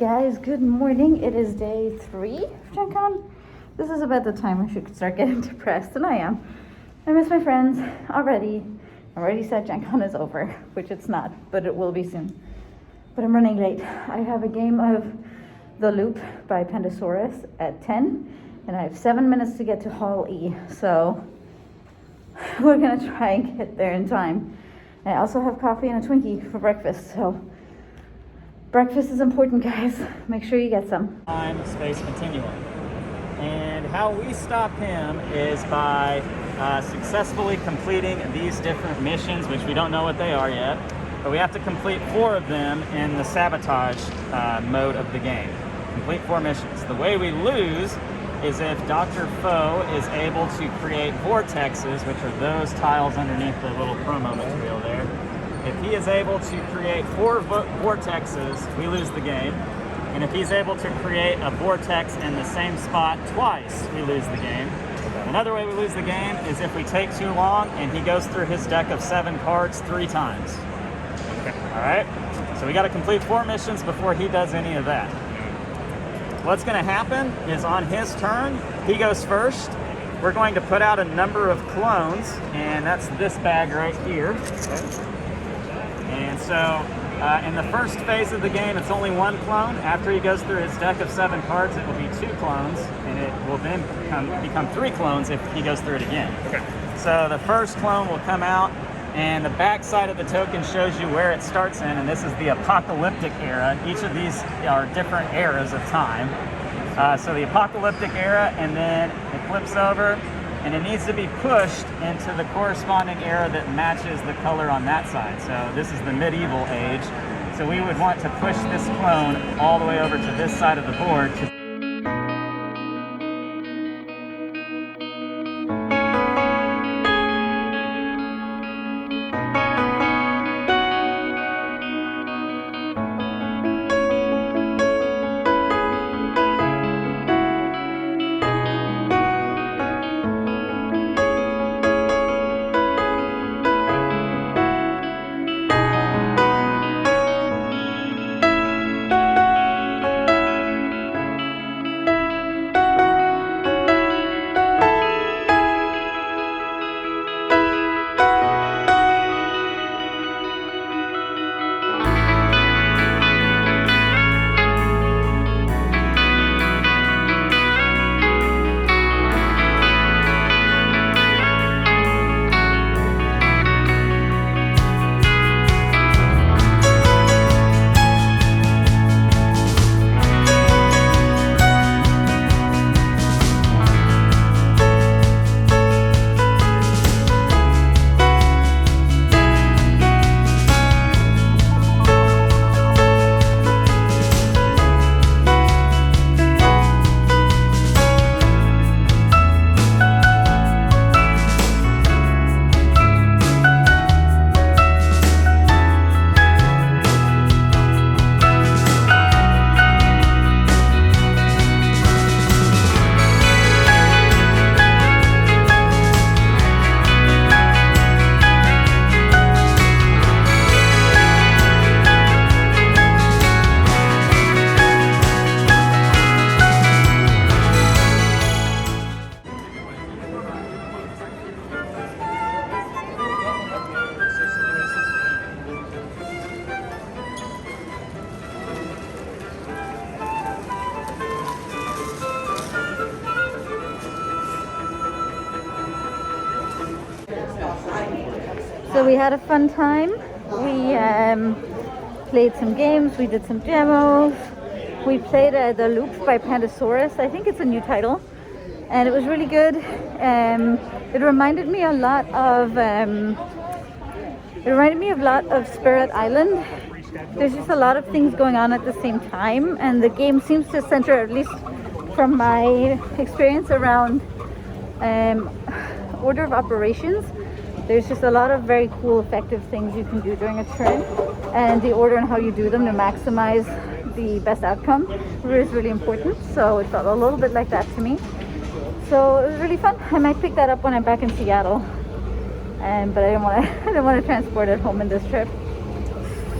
guys, good morning. It is day 3 of Gen Con. This is about the time I should start getting depressed, and I am. I miss my friends already. I already said Gen Con is over, which it's not, but it will be soon. But I'm running late. I have a game of The Loop by Pandasaurus at 10, and I have 7 minutes to get to Hall E, so we're gonna try and get there in time. I also have coffee and a Twinkie for breakfast, so breakfast is important, guys. Make sure you get some. Time, space, continuum. And how we stop him is by successfully completing these different missions, which we don't know what they are yet, but we have to complete 4 of them in the sabotage mode of the game. Complete 4 missions. The way we lose is if Dr. Foe is able to create vortexes, which are those tiles underneath the little promo material there. If he is able to create 4 vortexes, we lose the game. And if he's able to create a vortex in the same spot twice, we lose the game. Another way we lose the game is if we take too long and he goes through his deck of 7 cards 3 times. Okay. All right? So we got to complete 4 missions before he does any of that. What's going to happen is on his turn, he goes first. We're going to put out a number of clones, and that's this bag right here. Okay. And so in the first phase of the game, it's only 1 clone. After he goes through his deck of 7 cards, it will be 2 clones, and it will then become 3 clones if he goes through it again. Okay. So the first clone will come out, and the back side of the token shows you where it starts in, and this is the apocalyptic era. Each of these are different eras of time. So the apocalyptic era, and then it flips over, and it needs to be pushed into the corresponding era that matches the color on that side. So this is the medieval age. So we would want to push this clone all the way over to this side of the board. So we had a fun time. We played some games, we did some demos. We played The Loop by Pandasaurus. I think it's a new title. And it was really good. It reminded me a lot of Spirit Island. There's just a lot of things going on at the same time, and the game seems to center, at least from my experience, around order of operations. There's just a lot of very cool, effective things you can do during a turn, and the order and how you do them to maximize the best outcome is really important. So it felt a little bit like that to me. So it was really fun. I might pick that up when I'm back in Seattle, but I don't want to transport it home in this trip.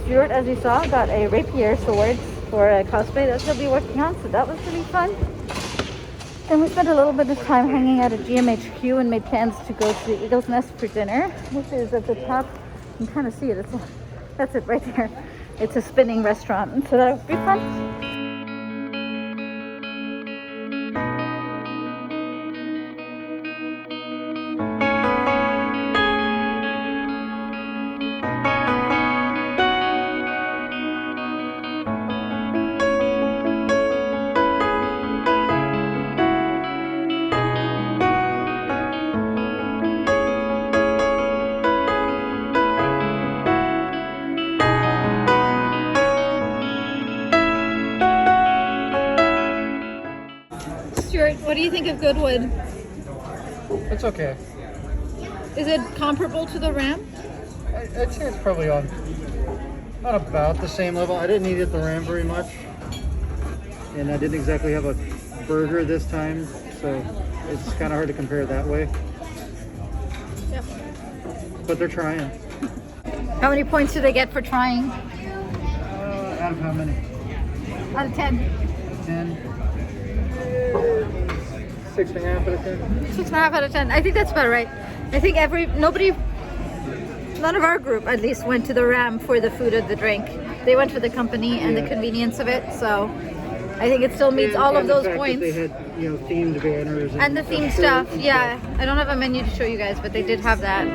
Stuart, as you saw, got a rapier sword for a cosplay that he'll be working on, so that was really fun. Then we spent a little bit of time hanging out at GMHQ and made plans to go to the Eagle's Nest for dinner, which is at the top. You can kind of see it. That's it right there. It's a spinning restaurant, and so that would be fun. Stuart, what do you think of Goodwood? It's okay. Is it comparable to the Ram? I'd say it's probably on about the same level. I didn't eat at the Ram very much, and I didn't exactly have a burger this time, so it's kind of hard to compare that way. Yep. But they're trying. How many points do they get for trying? Out of how many? Out of 10. 10. 6.5 out of 10. 6.5 out of 10. I think that's about right. I think none of our group at least went to the Ram for the food or the drink. They went for the company and the convenience of it. So I think it still meets all of those points. They had, themed banners and the themed stuff. Yeah, I don't have a menu to show you guys, but they did have that.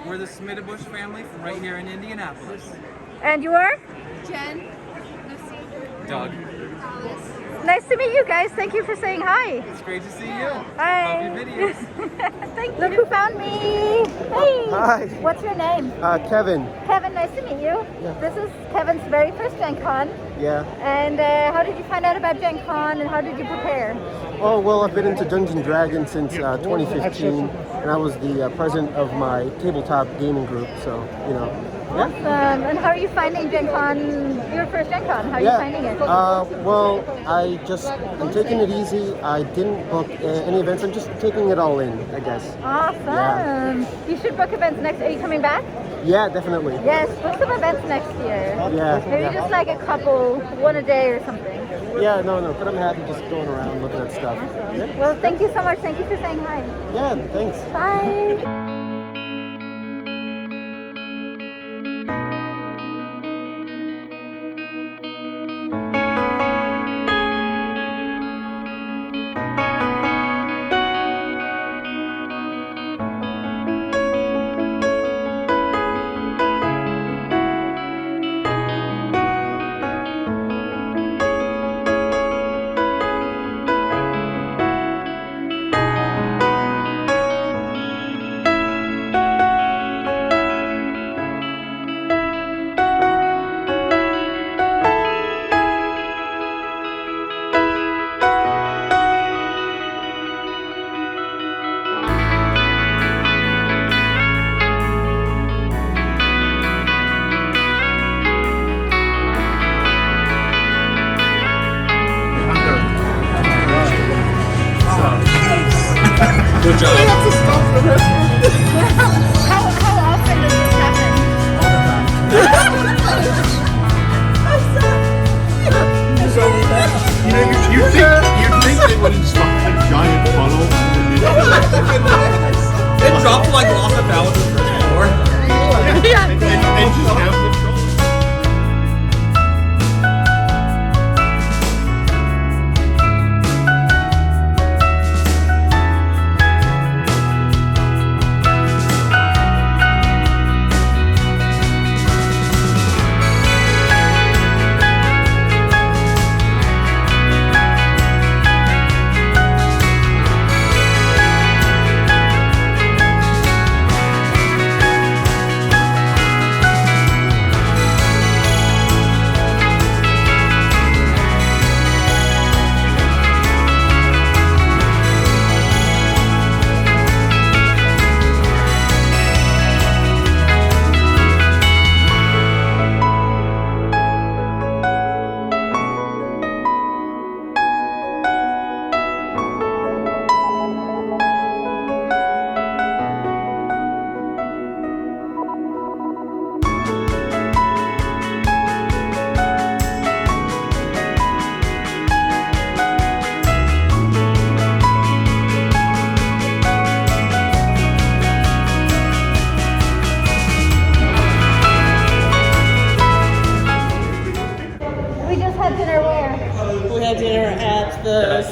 We're the Smitterbush family from right here in Indianapolis. And you are? Jen. Doug. Nice to meet you guys. Thank you for saying hi. It's great to see you. Hi. Love your videos. Thank you. Look who found me. Hey. Hi. What's your name? Kevin. Kevin, nice to meet you. Yeah. This is Kevin's very first Gen Con. Yeah. And how did you find out about Gen Con and how did you prepare? Oh, well, I've been into Dungeons & Dragons since 2015, and I was the president of my tabletop gaming group, so, Awesome. And how are you finding Gen Con, your first Gen Con? How are you finding it? Well, I'm taking it easy. I didn't book any events. I'm just taking it all in, I guess. Awesome. Yeah. You should book events next. Are you coming back? Yeah, definitely. Yes, book some events next year. Yeah. Maybe just like a couple, one a day or something. Yeah, no, but I'm happy just going around looking at stuff. Awesome. Yeah. Well, thank you so much. Thank you for saying hi. Yeah, thanks. Bye. Good job. How often does this happen? You'd think they would install a giant funnel. It dropped like lost a balance on the first floor. Yeah. And just have the troll.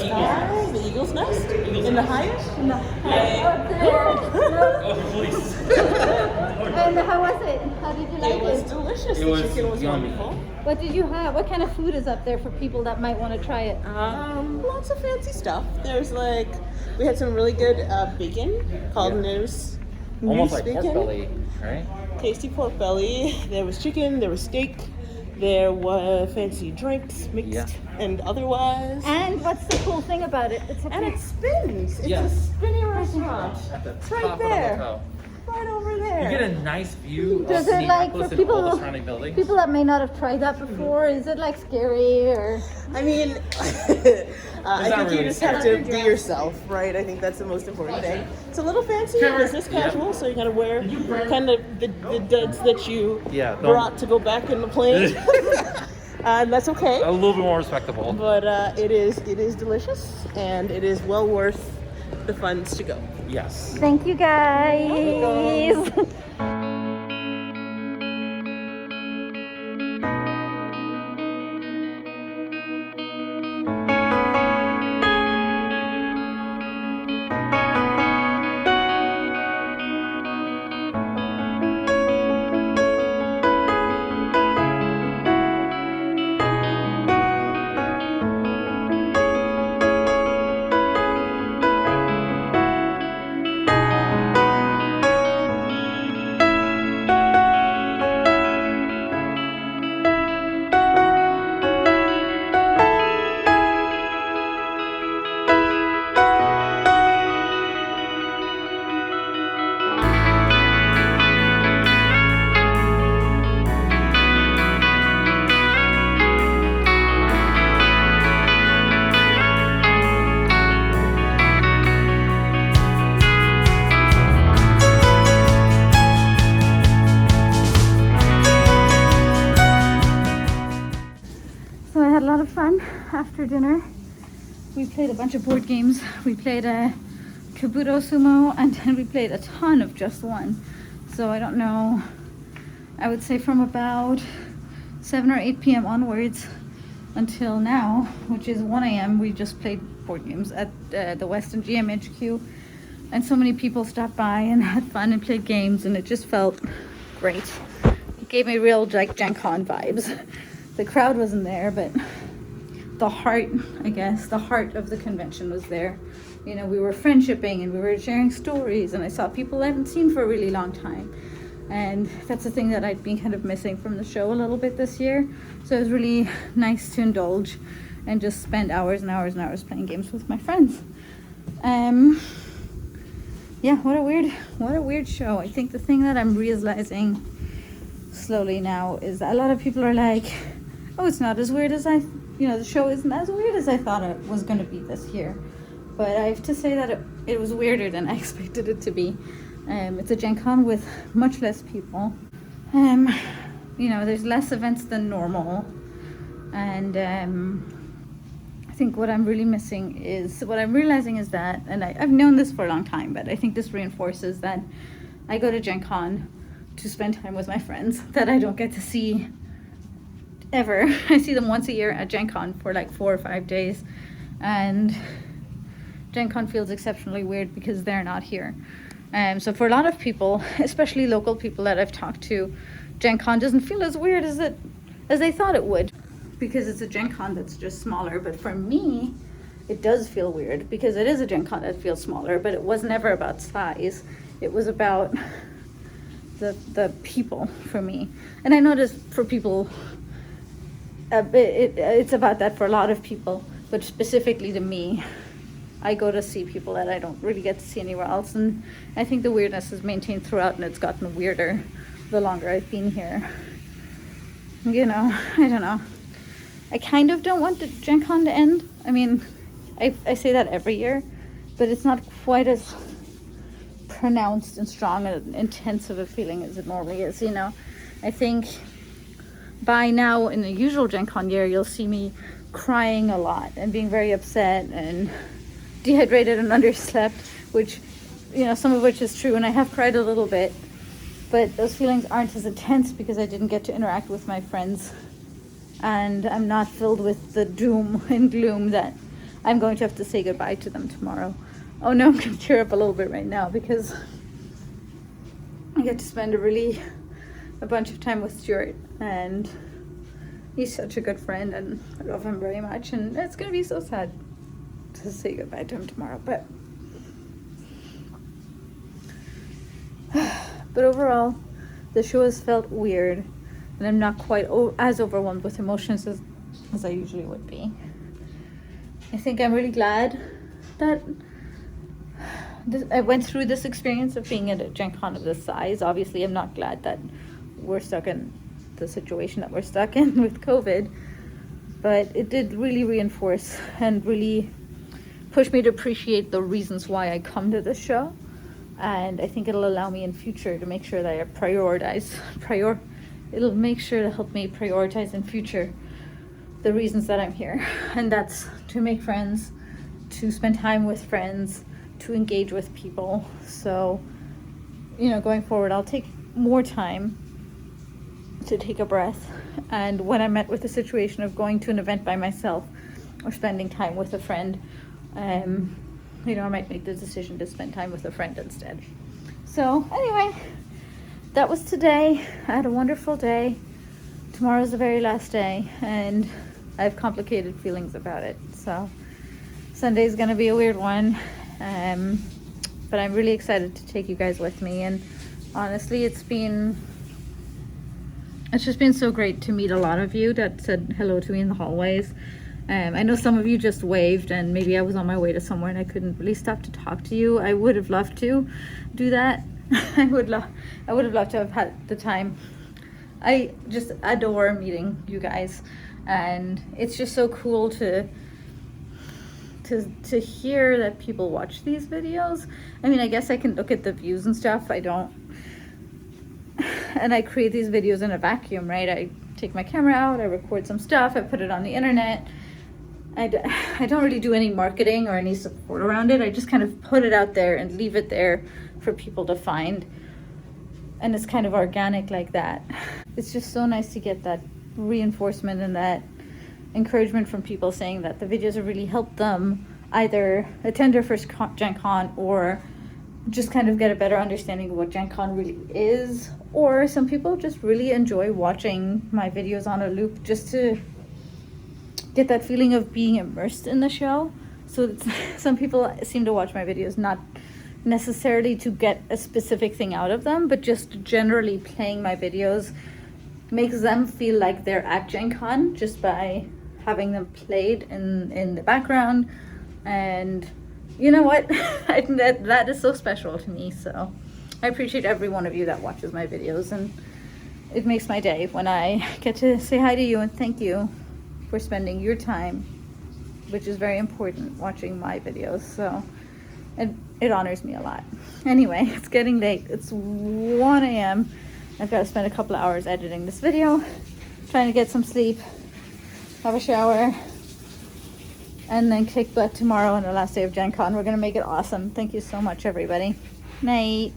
sky, the eagle's nest, in the highest. In the up there. And how was it? How did you like It was delicious. The chicken was wonderful. What did you have? What kind of food is up there for people that might want to try it? Lots of fancy stuff. There's like, we had some really good bacon called noose. Almost noose like pork belly, right? Tasty pork belly. There was chicken. There was steak. There were fancy drinks mixed and otherwise. And what's the cool thing about it? And it spins. It's a spinning restaurant. It's right there. Right over there. You get a nice view Does of it like Minneapolis for and all the people surrounding buildings. people that may not have tried that before? Is it like scary or? I mean, I think you just have to be yourself, right? I think that's the most important thing. It's a little fancy, business casual, so you gotta wear kind of the duds that you brought to go back in the plane. And that's okay. A little bit more respectable. But it is delicious, and it is well worth the funds to go. Yes. Thank you guys. So I had a lot of fun after dinner. We played a bunch of board games. We played a Kabuto Sumo, and then we played a ton of Just One. So I don't know, I would say from about 7 or 8 p.m. onwards until now, which is 1 a.m., we just played board games at the Weston GMHQ. And so many people stopped by and had fun and played games, and it just felt great. It gave me real like Gen Con vibes. The crowd wasn't there, but the heart, I guess, the heart of the convention was there. You know, we were friendshipping and we were sharing stories, and I saw people I haven't seen for a really long time. And that's the thing that I'd been kind of missing from the show a little bit this year. So it was really nice to indulge and just spend hours and hours and hours playing games with my friends. Yeah, what a weird show. I think the thing that I'm realizing slowly now is that a lot of people are like, oh, it's not as weird as the show isn't as weird as I thought it was going to be this year. But I have to say that it was weirder than I expected it to be. It's a Gen Con with much less people. There's less events than normal. And I think what I'm realizing is that, and I've known this for a long time, but I think this reinforces that I go to Gen Con to spend time with my friends that I don't get to see ever. I see them once a year at Gen Con for like 4 or 5 days, and Gen Con feels exceptionally weird because they're not here. So for a lot of people, especially local people that I've talked to, Gen Con doesn't feel as weird as they thought it would, because it's a Gen Con that's just smaller. But for me, it does feel weird because it is a Gen Con that feels smaller, but it was never about size. It was about the people for me. And I noticed for people, it's about that for a lot of people, but specifically to me, I go to see people that I don't really get to see anywhere else. And I think the weirdness is maintained throughout, and it's gotten weirder the longer I've been here. I don't know. I kind of don't want the Gen Con to end. I mean, I say that every year, but it's not quite as pronounced and strong and intense of a feeling as it normally is, I think by now in the usual Gen Con year, you'll see me crying a lot and being very upset and dehydrated and underslept, which, some of which is true, and I have cried a little bit, but those feelings aren't as intense because I didn't get to interact with my friends, and I'm not filled with the doom and gloom that I'm going to have to say goodbye to them tomorrow. Oh no, I'm going to cheer up a little bit right now because I get to spend a bunch of time with Stuart, and he's such a good friend and I love him very much, and it's going to be so sad to say goodbye to him tomorrow. But overall, the show has felt weird, and I'm not quite as overwhelmed with emotions as I usually would be. I think I'm really glad that I went through this experience of being at a Gen Con of this size. Obviously, I'm not glad that we're stuck in the situation that we're stuck in with COVID, but it did really reinforce and really push me to appreciate the reasons why I come to this show. And I think it'll allow me in future to make sure that I it'll make sure to help me prioritize in future the reasons that I'm here. And that's to make friends, to spend time with friends, to engage with people. So, going forward, I'll take more time to take a breath. And when I'm met with a situation of going to an event by myself or spending time with a friend, I might make the decision to spend time with a friend instead. So anyway, that was today. I had a wonderful day. Tomorrow's the very last day, and I have complicated feelings about it. So Sunday's gonna be a weird one. But I'm really excited to take you guys with me, and honestly, it's just been so great to meet a lot of you that said hello to me in the hallways. I know some of you just waved, and maybe I was on my way to somewhere and I couldn't really stop to talk to you. I would have loved to do that. I would have loved to have had the time. I just adore meeting you guys, and it's just so cool to hear that people watch these videos. I mean, I guess I can look at the views and stuff. I don't, and I create these videos in a vacuum, right? I take my camera out, I record some stuff, I put it on the internet. I don't really do any marketing or any support around it. I just kind of put it out there and leave it there for people to find. And it's kind of organic like that. It's just so nice to get that reinforcement and that encouragement from people saying that the videos have really helped them either attend their first Gen Con or just kind of get a better understanding of what Gen Con really is. Or some people just really enjoy watching my videos on a loop just to get that feeling of being immersed in the show. So some people seem to watch my videos not necessarily to get a specific thing out of them, but just generally playing my videos makes them feel like they're at Gen Con just by having them played in the background. And you know what? that is so special to me. So I appreciate every one of you that watches my videos, and it makes my day when I get to say hi to you and thank you for spending your time, which is very important, watching my videos. So it honors me a lot. Anyway, it's getting late. It's 1 a.m. I've got to spend a couple of hours editing this video, trying to get some sleep, have a shower, and then kick butt tomorrow on the last day of Gen Con. We're gonna make it awesome. Thank you so much, everybody. Night.